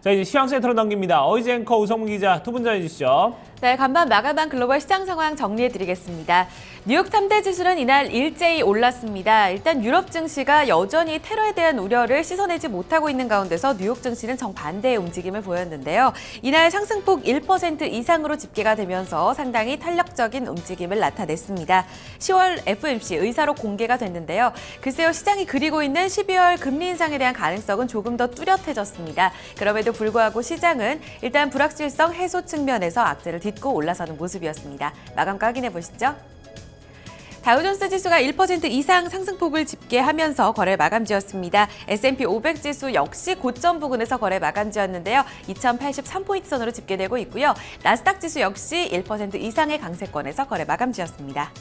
자, 이제 시황센터로 넘깁니다. 어이즈 앵커 우성문 기자 두 분 전해주시죠. 네, 간밤 마감한 글로벌 시장 상황 정리해드리겠습니다. 뉴욕 3대 지수는 이날 일제히 올랐습니다. 일단 유럽 증시가 여전히 테러에 대한 우려를 씻어내지 못하고 있는 가운데서 뉴욕 증시는 정반대의 움직임을 보였는데요. 이날 상승폭 1% 이상으로 집계가 되면서 상당히 탄력적인 움직임을 나타냈습니다. 10월 FOMC 의사록 공개가 됐는데요. 글쎄요, 시장이 그리고 있는 12월 금리 인상에 대한 가능성은 조금 더 뚜렷해졌습니다. 그럼에도 불구하고 시장은 일단 불확실성 해소 측면에서 악재를 딛고 올라서는 모습이었습니다. 마감가 확인해 보시죠. 다우존스 지수가 1% 이상 상승폭을 집계하면서 거래 마감지었습니다. S&P 500 지수 역시 고점 부근에서 거래 마감지었는데요. 2083포인트 선으로 집계되고 있고요. 나스닥 지수 역시 1% 이상의 강세권에서 거래 마감지었습니다.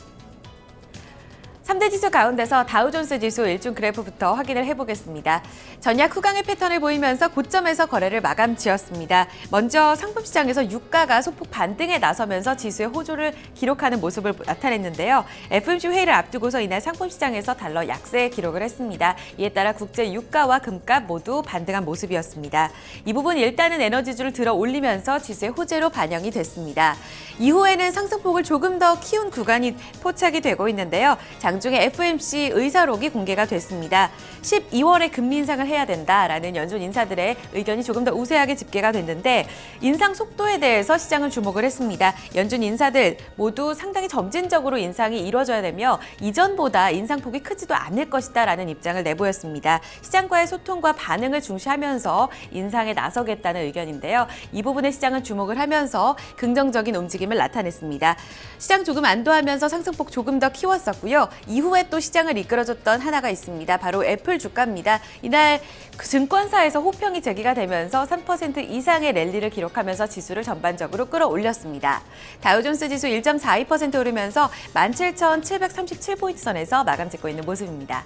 3대 지수 가운데서 다우존스 지수 일중 그래프부터 확인을 해보겠습니다. 전약 후강의 패턴을 보이면서 고점에서 거래를 마감 지었습니다. 먼저 상품시장에서 유가가 소폭 반등에 나서면서 지수의 호조를 기록하는 모습을 나타냈는데요. FOMC 회의를 앞두고서 이날 상품시장에서 달러 약세 기록을 했습니다. 이에 따라 국제 유가와 금값 모두 반등한 모습이었습니다. 이 부분 일단은 에너지주를 들어 올리면서 지수의 호재로 반영이 됐습니다. 이후에는 상승폭을 조금 더 키운 구간이 포착이 되고 있는데요. 장중에 FOMC 의사록이 공개가 됐습니다. 12월에 금리 인상을 해야 된다라는 연준 인사들의 의견이 조금 더 우세하게 집계가 됐는데 인상 속도에 대해서 시장은 주목을 했습니다. 연준 인사들 모두 상당히 점진적으로 인상이 이루어져야 되며 이전보다 인상폭이 크지도 않을 것이다라는 입장을 내보였습니다. 시장과의 소통과 반응을 중시하면서 인상에 나서겠다는 의견인데요. 이 부분에 시장은 주목을 하면서 긍정적인 움직임을 나타냈습니다. 시장 조금 안도하면서 상승폭 조금 더 키웠었고요. 이후에 또 시장을 이끌어줬던 하나가 있습니다. 바로 애플 주가입니다. 이날 증권사에서 호평이 제기가 되면서 3% 이상의 랠리를 기록하면서 지수를 전반적으로 끌어올렸습니다. 다우존스 지수 1.42% 오르면서 17,737포인트 선에서 마감 짓고 있는 모습입니다.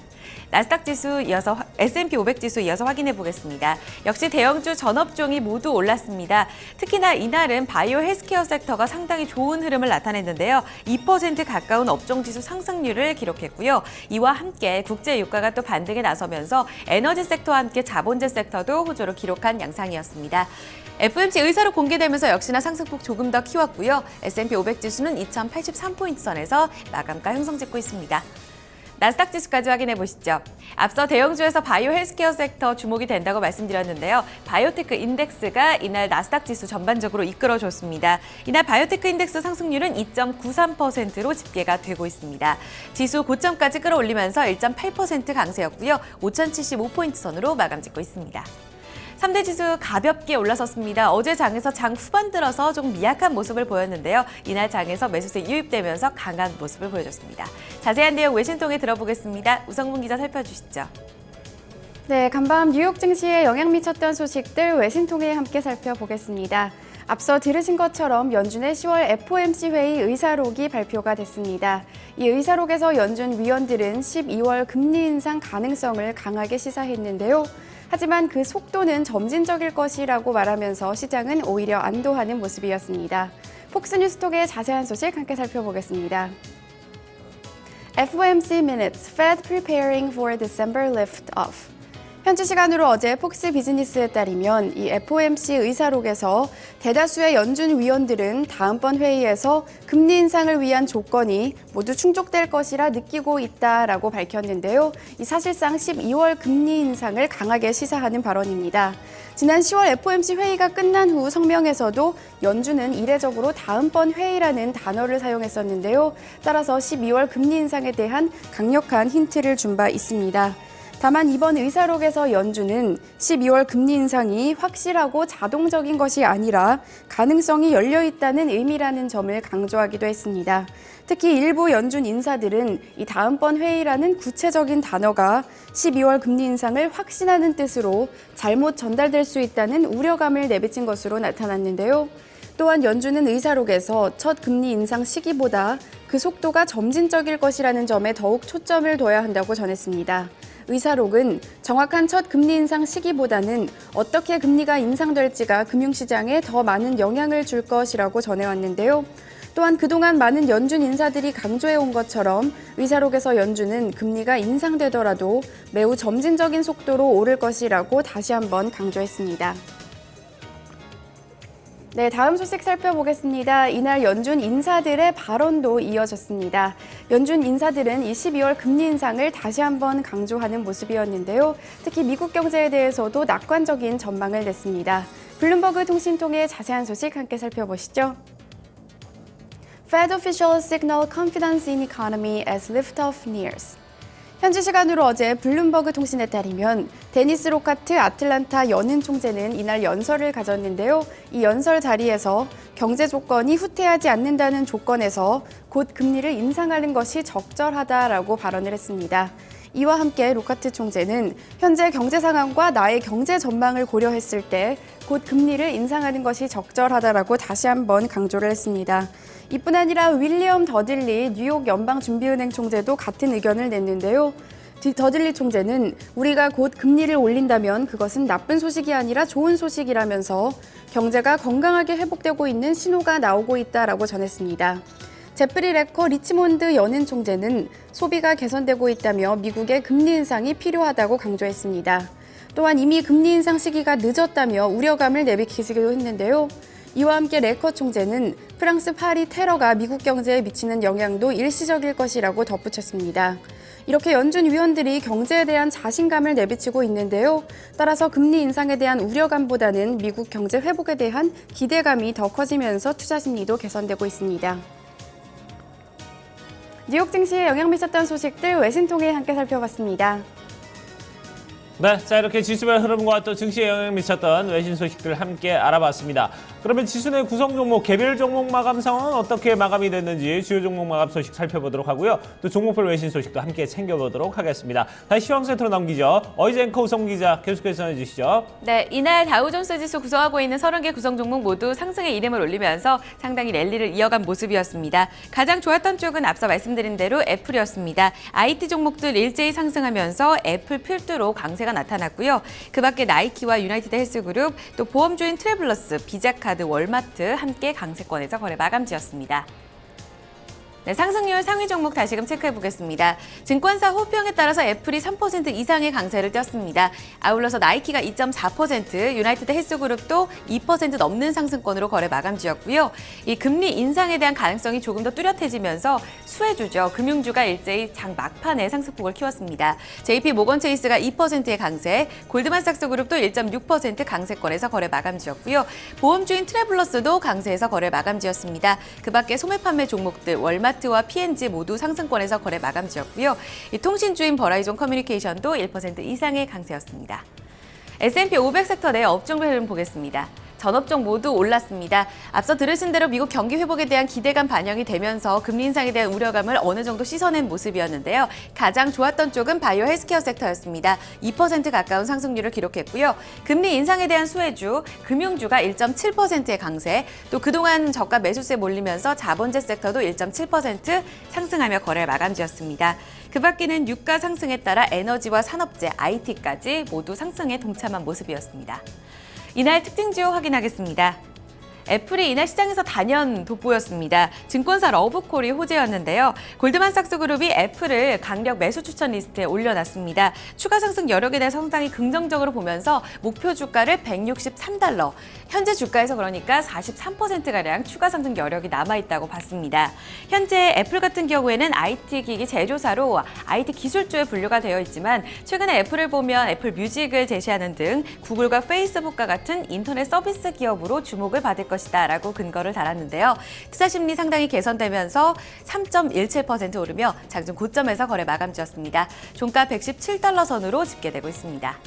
나스닥 지수 이어서 S&P 500 지수 이어서 확인해 보겠습니다. 역시 대형주 전업종이 모두 올랐습니다. 특히나 이날은 바이오 헬스케어 섹터가 상당히 좋은 흐름을 나타냈는데요. 2% 가까운 업종 지수 상승률을 기록했고요. 이와 함께 국제 유가가 또 반등에 나서면서 에너지 섹터와 함께 자본재 섹터도 호조를 기록한 양상이었습니다. FOMC 의사로 공개되면서 역시나 상승폭 조금 더 키웠고요. S&P 500 지수는 2083포인트 선에서 마감가 형성 짓고 있습니다. 나스닥 지수까지 확인해 보시죠. 앞서 대형주에서 바이오 헬스케어 섹터 주목이 된다고 말씀드렸는데요. 바이오테크 인덱스가 이날 나스닥 지수 전반적으로 이끌어줬습니다. 이날 바이오테크 인덱스 상승률은 2.93%로 집계가 되고 있습니다. 지수 고점까지 끌어올리면서 1.8% 강세였고요. 5,075포인트 선으로 마감 짓고 있습니다. 3대 지수 가볍게 올라섰습니다. 어제 장에서 장 후반 들어서 좀 미약한 모습을 보였는데요. 이날 장에서 매수세 유입되면서 강한 모습을 보여줬습니다. 자세한 내용 외신 통해 들어보겠습니다. 우성문 기자 살펴주시죠. 네, 간밤 뉴욕 증시에 영향 미쳤던 소식들 외신 통해 함께 살펴보겠습니다. 앞서 들으신 것처럼 연준의 10월 FOMC 회의 의사록이 발표가 됐습니다. 이 의사록에서 연준 위원들은 12월 금리 인상 가능성을 강하게 시사했는데요. 하지만 그 속도는 점진적일 것이라고 말하면서 시장은 오히려 안도하는 모습이었습니다. 폭스뉴스톡의 자세한 소식 함께 살펴보겠습니다. FOMC Minutes, Fed Preparing for December Lift-Off. 현지 시간으로 어제 폭스 비즈니스에 따르면 이 FOMC 의사록에서 대다수의 연준 위원들은 다음번 회의에서 금리 인상을 위한 조건이 모두 충족될 것이라 느끼고 있다라고 밝혔는데요. 이 사실상 12월 금리 인상을 강하게 시사하는 발언입니다. 지난 10월 FOMC 회의가 끝난 후 성명에서도 연준은 이례적으로 다음번 회의라는 단어를 사용했었는데요. 따라서 12월 금리 인상에 대한 강력한 힌트를 준 바 있습니다. 다만 이번 의사록에서 연준은 12월 금리 인상이 확실하고 자동적인 것이 아니라 가능성이 열려 있다는 의미라는 점을 강조하기도 했습니다. 특히 일부 연준 인사들은 이 다음번 회의라는 구체적인 단어가 12월 금리 인상을 확신하는 뜻으로 잘못 전달될 수 있다는 우려감을 내비친 것으로 나타났는데요. 또한 연준은 의사록에서 첫 금리 인상 시기보다 그 속도가 점진적일 것이라는 점에 더욱 초점을 둬야 한다고 전했습니다. 의사록은 정확한 첫 금리 인상 시기보다는 어떻게 금리가 인상될지가 금융시장에 더 많은 영향을 줄 것이라고 전해왔는데요. 또한 그동안 많은 연준 인사들이 강조해온 것처럼 의사록에서 연준은 금리가 인상되더라도 매우 점진적인 속도로 오를 것이라고 다시 한번 강조했습니다. 네, 다음 소식 살펴보겠습니다. 이날 연준 인사들의 발언도 이어졌습니다. 연준 인사들은 12월 금리 인상을 다시 한번 강조하는 모습이었는데요. 특히 미국 경제에 대해서도 낙관적인 전망을 냈습니다. 블룸버그 통신 통해 자세한 소식 함께 살펴보시죠. Fed officials signal confidence in economy as liftoff nears. 현지 시간으로 어제 블룸버그 통신에 따르면 데니스 로카트 아틀란타 연은 총재는 이날 연설을 가졌는데요. 이 연설 자리에서 경제 조건이 후퇴하지 않는다는 조건에서 곧 금리를 인상하는 것이 적절하다라고 발언을 했습니다. 이와 함께 로카트 총재는 현재 경제 상황과 나의 경제 전망을 고려했을 때 곧 금리를 인상하는 것이 적절하다라고 다시 한번 강조를 했습니다. 이뿐 아니라 윌리엄 더들리 뉴욕 연방준비은행 총재도 같은 의견을 냈는데요. 더들리 총재는 우리가 곧 금리를 올린다면 그것은 나쁜 소식이 아니라 좋은 소식이라면서 경제가 건강하게 회복되고 있는 신호가 나오고 있다라고 전했습니다. 제프리 레커 리치몬드 연은 총재는 소비가 개선되고 있다며 미국의 금리 인상이 필요하다고 강조했습니다. 또한 이미 금리 인상 시기가 늦었다며 우려감을 내비치기도 했는데요. 이와 함께 레커 총재는 프랑스 파리 테러가 미국 경제에 미치는 영향도 일시적일 것이라고 덧붙였습니다. 이렇게 연준 위원들이 경제에 대한 자신감을 내비치고 있는데요. 따라서 금리 인상에 대한 우려감보다는 미국 경제 회복에 대한 기대감이 더 커지면서 투자 심리도 개선되고 있습니다. 뉴욕 증시에 영향 미쳤던 소식들 외신 통해 함께 살펴봤습니다. 네, 자 이렇게 지수별 흐름과 또 증시에 영향을 미쳤던 외신 소식들 함께 알아봤습니다. 그러면 지수 내 구성 종목, 개별 종목 마감 상황은 어떻게 마감이 됐는지 주요 종목 마감 소식 살펴보도록 하고요. 또 종목별 외신 소식도 함께 챙겨보도록 하겠습니다. 다시 시황센터로 넘기죠. 어이즈 앵커 우성 기자 계속해서 전해주시죠. 네, 이날 다우존스 지수 구성하고 있는 30개 구성 종목 모두 상승의 이름을 올리면서 상당히 랠리를 이어간 모습이었습니다. 가장 좋았던 쪽은 앞서 말씀드린 대로 애플이었습니다. IT 종목들 일제히 상승하면서 애플 필두로 강세가 나타났고요. 그 밖에 나이키와 유나이티드 헬스그룹, 또 보험주인 트래블러스, 비자카드, 월마트 함께 강세권에서 거래 마감지었습니다. 네, 상승률 상위 종목 다시금 체크해 보겠습니다. 증권사 호평에 따라서 애플이 3% 이상의 강세를 띄었습니다. 아울러서 나이키가 2.4%, 유나이티드 헬스그룹도 2% 넘는 상승권으로 거래 마감지였고요. 이 금리 인상에 대한 가능성이 조금 더 뚜렷해지면서 수혜주죠. 금융주가 일제히 장 막판에 상승폭을 키웠습니다. JP 모건 체이스가 2%의 강세, 골드만삭스 그룹도 1.6% 강세권에서 거래 마감지였고요. 보험주인 트래블러스도 강세에서 거래 마감지였습니다. 그 밖에 소매 판매 종목들 월마트와 P&G 모두 상승권에서 거래 마감지였고요. 이 통신주인 버라이존 커뮤니케이션도 1% 이상의 강세였습니다. S&P 500 섹터 내 업종별 흐름 보겠습니다. 전업종 모두 올랐습니다. 앞서 들으신 대로 미국 경기 회복에 대한 기대감 반영이 되면서 금리 인상에 대한 우려감을 어느 정도 씻어낸 모습이었는데요. 가장 좋았던 쪽은 바이오 헬스케어 섹터였습니다. 2% 가까운 상승률을 기록했고요. 금리 인상에 대한 수혜주, 금융주가 1.7%의 강세, 또 그동안 저가 매수세 몰리면서 자본재 섹터도 1.7% 상승하며 거래를 마감지었습니다. 그 밖에는 유가 상승에 따라 에너지와 산업재, IT까지 모두 상승에 동참한 모습이었습니다. 이날 특징주 확인하겠습니다. 애플이 이날 시장에서 단연 돋보였습니다. 증권사 러브콜이 호재였는데요. 골드만삭스 그룹이 애플을 강력 매수 추천 리스트에 올려놨습니다. 추가 상승 여력에 대해 상당히 긍정적으로 보면서 목표 주가를 $163, 현재 주가에서 그러니까 43%가량 추가 상승 여력이 남아있다고 봤습니다. 현재 애플 같은 경우에는 IT 기기 제조사로 IT 기술주에 분류가 되어 있지만 최근에 애플을 보면 애플 뮤직을 제시하는 등 구글과 페이스북과 같은 인터넷 서비스 기업으로 주목을 받을 것이다라고 근거를 달았는데요. 투자 심리 상당히 개선되면서 3.17% 오르며 장중 고점에서 거래 마감지었습니다. 종가 $117 선으로 집계되고 있습니다.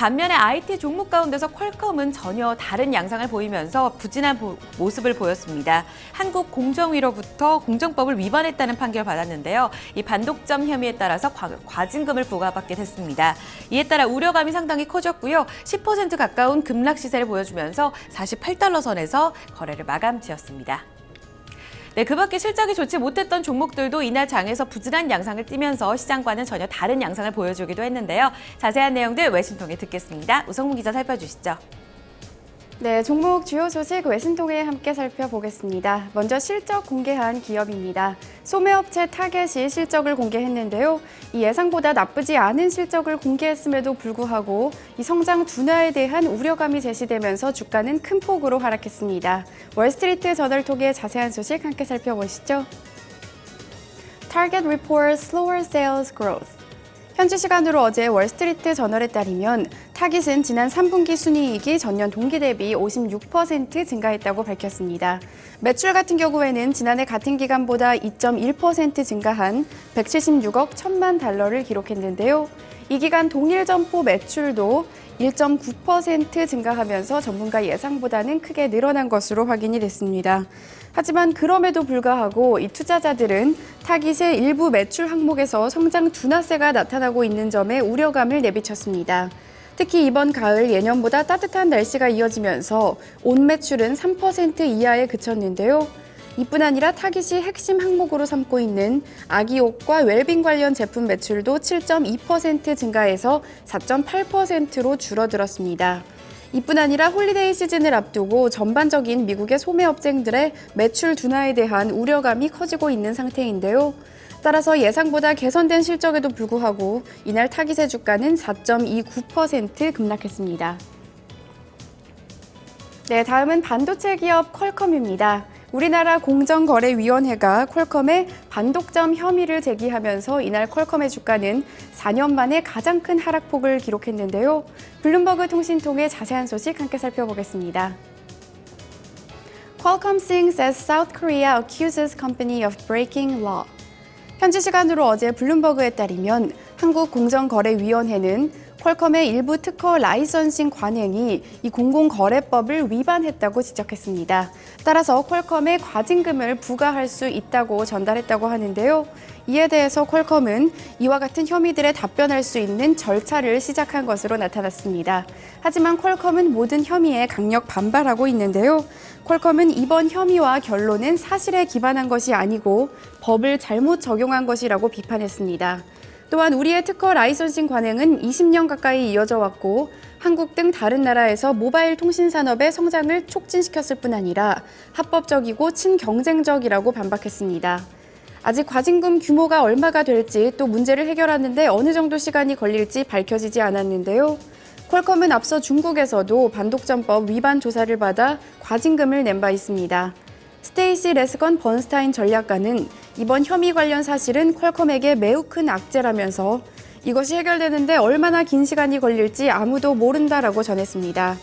반면에 IT 종목 가운데서 퀄컴은 전혀 다른 양상을 보이면서 부진한 모습을 보였습니다. 한국 공정위로부터 공정법을 위반했다는 판결을 받았는데요. 이 반독점 혐의에 따라서 과징금을 부과받게 됐습니다. 이에 따라 우려감이 상당히 커졌고요. 10% 가까운 급락 시세를 보여주면서 $48 선에서 거래를 마감지었습니다. 네, 그 밖에 실적이 좋지 못했던 종목들도 이날 장에서 부진한 양상을 띠면서 시장과는 전혀 다른 양상을 보여주기도 했는데요. 자세한 내용들 외신 통해 듣겠습니다. 우성무 기자 살펴주시죠. 네, 종목 주요 소식 외신 통해 함께 살펴보겠습니다. 먼저 실적 공개한 기업입니다. 소매업체 타겟이 실적을 공개했는데요. 이 예상보다 나쁘지 않은 실적을 공개했음에도 불구하고 이 성장 둔화에 대한 우려감이 제시되면서 주가는 큰 폭으로 하락했습니다. 월스트리트 저널 통해 자세한 소식 함께 살펴보시죠. Target reports slower sales growth. 현지 시간으로 어제 월스트리트 저널에 따르면 타깃은 지난 3분기 순이익이 전년 동기 대비 56% 증가했다고 밝혔습니다. 매출 같은 경우에는 지난해 같은 기간보다 2.1% 증가한 176억 1천만 달러를 기록했는데요. 이 기간 동일 점포 매출도 1.9% 증가하면서 전문가 예상보다는 크게 늘어난 것으로 확인이 됐습니다. 하지만 그럼에도 불구하고 이 투자자들은 타깃의 일부 매출 항목에서 성장 둔화세가 나타나고 있는 점에 우려감을 내비쳤습니다. 특히 이번 가을 예년보다 따뜻한 날씨가 이어지면서 온 매출은 3% 이하에 그쳤는데요. 이뿐 아니라 타깃이 핵심 항목으로 삼고 있는 아기옷과 웰빙 관련 제품 매출도 7.2% 증가해서 4.8%로 줄어들었습니다. 이뿐 아니라 홀리데이 시즌을 앞두고 전반적인 미국의 소매업체들의 매출 둔화에 대한 우려감이 커지고 있는 상태인데요. 따라서 예상보다 개선된 실적에도 불구하고 이날 타깃의 주가는 4.29% 급락했습니다. 네, 다음은 반도체 기업 퀄컴입니다. 우리나라 공정거래위원회가 퀄컴의 반독점 혐의를 제기하면서 이날 퀄컴의 주가는 4년 만에 가장 큰 하락폭을 기록했는데요. 블룸버그 통신 통해 자세한 소식 함께 살펴보겠습니다. Qualcomm sings as South Korea accuses company of breaking law. 현지 시간으로 어제 블룸버그에 따르면 한국공정거래위원회는 퀄컴의 일부 특허 라이선싱 관행이 이 공공거래법을 위반했다고 지적했습니다. 따라서 퀄컴에 과징금을 부과할 수 있다고 전달했다고 하는데요. 이에 대해서 퀄컴은 이와 같은 혐의들에 답변할 수 있는 절차를 시작한 것으로 나타났습니다. 하지만 퀄컴은 모든 혐의에 강력 반발하고 있는데요. 퀄컴은 이번 혐의와 결론은 사실에 기반한 것이 아니고 법을 잘못 적용한 것이라고 비판했습니다. 또한 우리의 특허 라이선싱 관행은 20년 가까이 이어져 왔고 한국 등 다른 나라에서 모바일 통신 산업의 성장을 촉진시켰을 뿐 아니라 합법적이고 친경쟁적이라고 반박했습니다. 아직 과징금 규모가 얼마가 될지 또 문제를 해결하는 데 어느 정도 시간이 걸릴지 밝혀지지 않았는데요. 퀄컴은 앞서 중국에서도 반독점법 위반 조사를 받아 과징금을 낸 바 있습니다. 스테이시 레스건 번스타인 전략가는 이번 혐의 관련 사실은 퀄컴에게 매우 큰 악재라면서 이것이 해결되는데 얼마나 긴 시간이 걸릴지 아무도 모른다라고 전했습니다.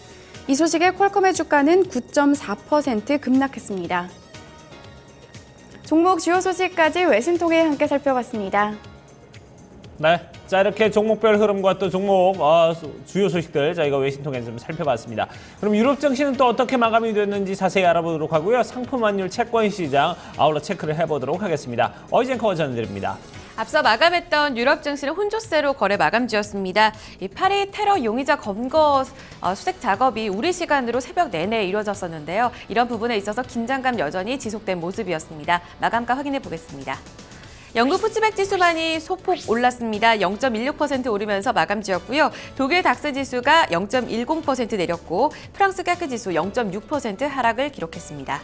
이 소식에 퀄컴의 주가는 9.4% 급락했습니다. 종목 주요 소식까지 외신 통해 함께 살펴봤습니다. 네, 자 이렇게 종목별 흐름과 또 종목 주요 소식들 저희가 외신 통해서 좀 살펴봤습니다. 그럼 유럽 증시는 또 어떻게 마감이 됐는지 자세히 알아보도록 하고요. 상품 환율 채권 시장 아울러 체크를 해보도록 하겠습니다. 어이젠커가 전해드립니다. 앞서 마감했던 유럽 증시는 혼조세로 거래 마감지었습니다. 이 파리 테러 용의자 검거 수색 작업이 우리 시간으로 새벽 내내 이루어졌었는데요. 이런 부분에 있어서 긴장감 여전히 지속된 모습이었습니다. 마감가 확인해 보겠습니다. 영국 푸츠백 지수만이 소폭 올랐습니다. 0.16% 오르면서 마감지였고요. 독일 닥스 지수가 0.10% 내렸고 프랑스 까크 지수 0.6% 하락을 기록했습니다.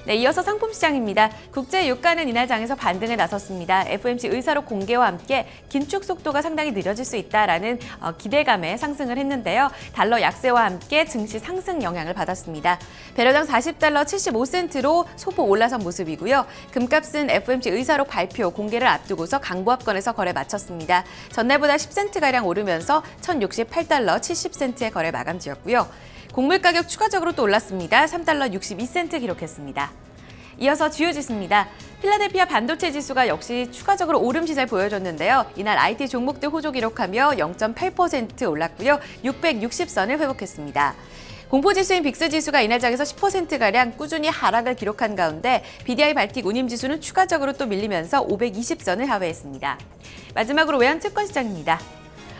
네, 이어서 상품 시장입니다. 국제 유가는 이날 장에서 반등에 나섰습니다. FOMC 의사록 공개와 함께 긴축 속도가 상당히 느려질 수 있다라는 기대감에 상승을 했는데요. 달러 약세와 함께 증시 상승 영향을 받았습니다. 배럴당 40달러 75센트로 소폭 올라선 모습이고요. 금값은 FOMC 의사록 발표 공개를 앞두고서 강보합권에서 거래 마쳤습니다. 전날보다 10센트가량 오르면서 1068달러 70센트의 거래 마감지였고요. 곡물 가격 추가적으로 또 올랐습니다. 3달러 62센트 기록했습니다. 이어서 주요 지수입니다. 필라델피아 반도체 지수가 역시 추가적으로 오름 시세를 보여줬는데요. 이날 IT 종목들 호조 기록하며 0.8% 올랐고요. 660선을 회복했습니다. 공포지수인 빅스지수가 이날 장에서 10%가량 꾸준히 하락을 기록한 가운데 BDI 발틱 운임지수는 추가적으로 또 밀리면서 520선을 하회했습니다. 마지막으로 외환채권시장입니다.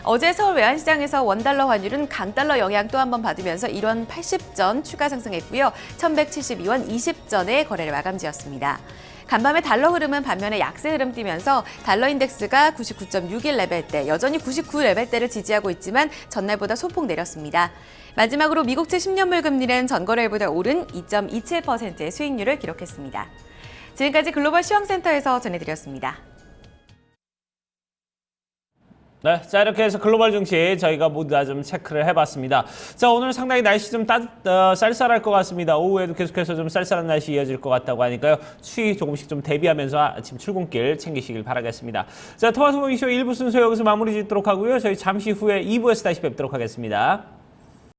어제 서울 외환시장에서 원달러 환율은 강달러 영향 또 한 번 받으면서 1원 80전 추가 상승했고요. 1172원 20전의 거래를 마감지었습니다. 간밤에 달러 흐름은 반면에 약세 흐름 띠면서 달러 인덱스가 99.61레벨대, 여전히 99레벨대를 지지하고 있지만 전날보다 소폭 내렸습니다. 마지막으로 미국채 10년물 금리는 전거래일보다 오른 2.27%의 수익률을 기록했습니다. 지금까지 글로벌 시황센터에서 전해드렸습니다. 네, 자 이렇게 해서 글로벌 증시 저희가 모두 다 좀 체크를 해봤습니다. 자 오늘 상당히 날씨 좀 쌀쌀할 것 같습니다. 오후에도 계속해서 좀 쌀쌀한 날씨 이어질 것 같다고 하니까요. 추위 조금씩 좀 대비하면서 아침 출근길 챙기시길 바라겠습니다. 자 토마토 모닝쇼 1부 순서 여기서 마무리 짓도록 하고요. 저희 잠시 후에 2부에서 다시 뵙도록 하겠습니다.